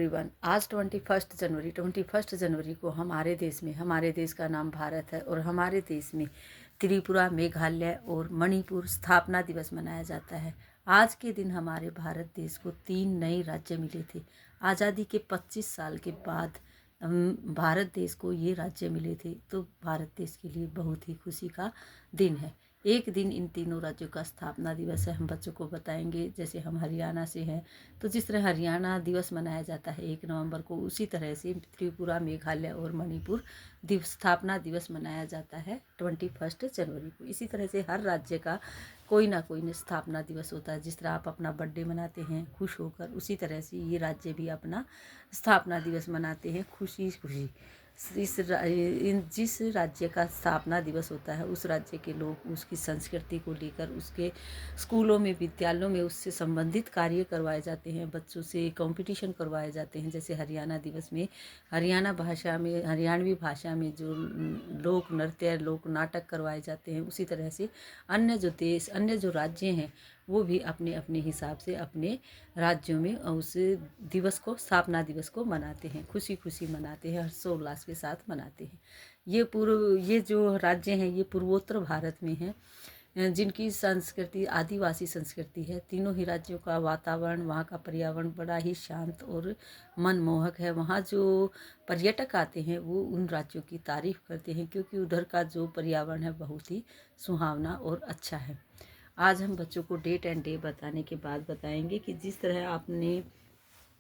Everyone. आज 21 जनवरी को हमारे देश में, हमारे देश का नाम भारत है और हमारे देश में त्रिपुरा, मेघालय और मणिपुर स्थापना दिवस मनाया जाता है। आज के दिन हमारे भारत देश को 3 नए राज्य मिले थे। आज़ादी के 25 साल के बाद भारत देश को ये राज्य मिले थे, तो भारत देश के लिए बहुत ही खुशी का दिन है। एक दिन इन तीनों राज्यों का स्थापना दिवस है, हम बच्चों को बताएंगे। जैसे हम हरियाणा से हैं, तो जिस तरह हरियाणा दिवस मनाया जाता है 1 नवंबर को, उसी तरह से त्रिपुरा, मेघालय और मणिपुर स्थापना दिवस मनाया जाता है 21 जनवरी को। इसी तरह से हर राज्य का कोई ना कोई स्थापना दिवस होता है। जिस तरह आप अपना बर्थडे मनाते हैं खुश होकर, उसी तरह से ये राज्य भी अपना स्थापना दिवस मनाते हैं खुशी खुशी। जिस राज्य का स्थापना दिवस होता है, उस राज्य के लोग उसकी संस्कृति को लेकर उसके स्कूलों में, विद्यालयों में उससे संबंधित कार्य करवाए जाते हैं। बच्चों से कंपटीशन करवाए जाते हैं। जैसे हरियाणा दिवस में हरियाणवी भाषा में जो लोक नृत्य, लोक नाटक करवाए जाते हैं, उसी तरह से अन्य जो राज्य हैं, वो भी अपने अपने हिसाब से अपने राज्यों में उस दिवस को, स्थापना दिवस को मनाते हैं, खुशी खुशी मनाते हैं, हर्षोल्लास के साथ मनाते हैं। ये जो राज्य हैं, ये पूर्वोत्तर भारत में हैं, जिनकी संस्कृति आदिवासी संस्कृति है। तीनों ही राज्यों का वातावरण, वहाँ का पर्यावरण बड़ा ही शांत और मनमोहक है। वहाँ जो पर्यटक आते हैं, वो उन राज्यों की तारीफ करते हैं, क्योंकि उधर का जो पर्यावरण है बहुत ही सुहावना और अच्छा है। आज हम बच्चों को डेट एंड डे बताने के बाद बताएंगे कि जिस तरह आपने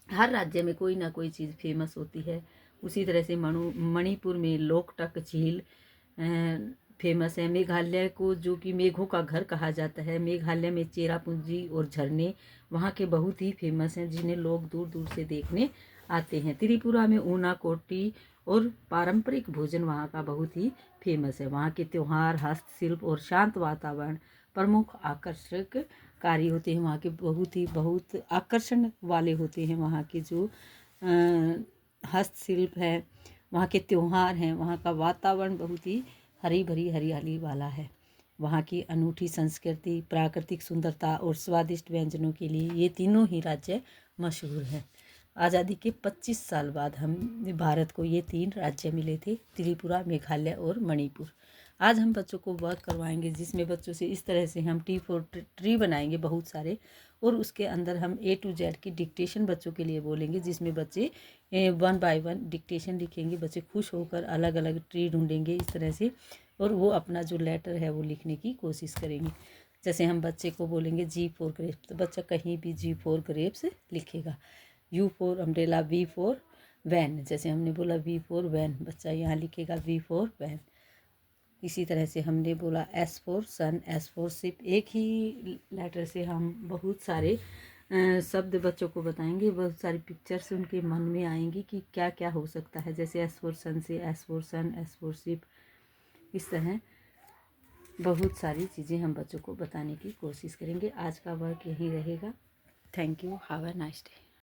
हर राज्य में कोई ना कोई चीज़ फेमस होती है, उसी तरह से मणिपुर में लोकटक झील फेमस है। मेघालय को, जो कि मेघों का घर कहा जाता है, मेघालय में चेरापूंजी और झरने वहाँ के बहुत ही फेमस हैं, जिन्हें लोग दूर दूर से देखने आते हैं। त्रिपुरा में ऊना कोटी और पारंपरिक भोजन वहाँ का बहुत ही फेमस है। वहाँ के त्यौहार, हस्तशिल्प और शांत वातावरण प्रमुख आकर्षक कार्य होते हैं। वहाँ के बहुत आकर्षण वाले होते हैं। वहाँ के जो हस्तशिल्प है, वहाँ के त्यौहार हैं, वहाँ का वातावरण बहुत ही हरी भरी हरियाली वाला है। वहाँ की अनूठी संस्कृति, प्राकृतिक सुंदरता और स्वादिष्ट व्यंजनों के लिए ये तीनों ही राज्य मशहूर हैं। आज़ादी के 25 साल बाद हम भारत को ये 3 राज्य मिले थे, त्रिपुरा, मेघालय और मणिपुर। आज हम बच्चों को वर्क करवाएंगे, जिसमें बच्चों से इस तरह से हम ट्री बनाएंगे बहुत सारे, और उसके अंदर हम A to Z की डिक्टेशन बच्चों के लिए बोलेंगे, जिसमें बच्चे 1 by 1 डिक्टेशन लिखेंगे। बच्चे खुश होकर अलग अलग ट्री ढूंढेंगे इस तरह से, और वो अपना जो लेटर है वो लिखने की कोशिश करेंगे। जैसे हम बच्चे को बोलेंगे G for grapes, तो बच्चा कहीं भी G for grapes लिखेगा। U for umbrella, V for van, जैसे हमने बोला V for van, बच्चा यहाँ लिखेगा V for van। इसी तरह से हमने बोला S for sun, S for ship। एक ही लेटर से हम बहुत सारे शब्द बच्चों को बताएंगे, बहुत सारी पिक्चर्स उनके मन में आएंगी कि क्या क्या हो सकता है। जैसे S for sun से S for sun, S for ship, इस तरह बहुत सारी चीज़ें हम बच्चों को बताने की कोशिश करेंगे। आज का वर्क यही रहेगा। Thank you, have a nice day.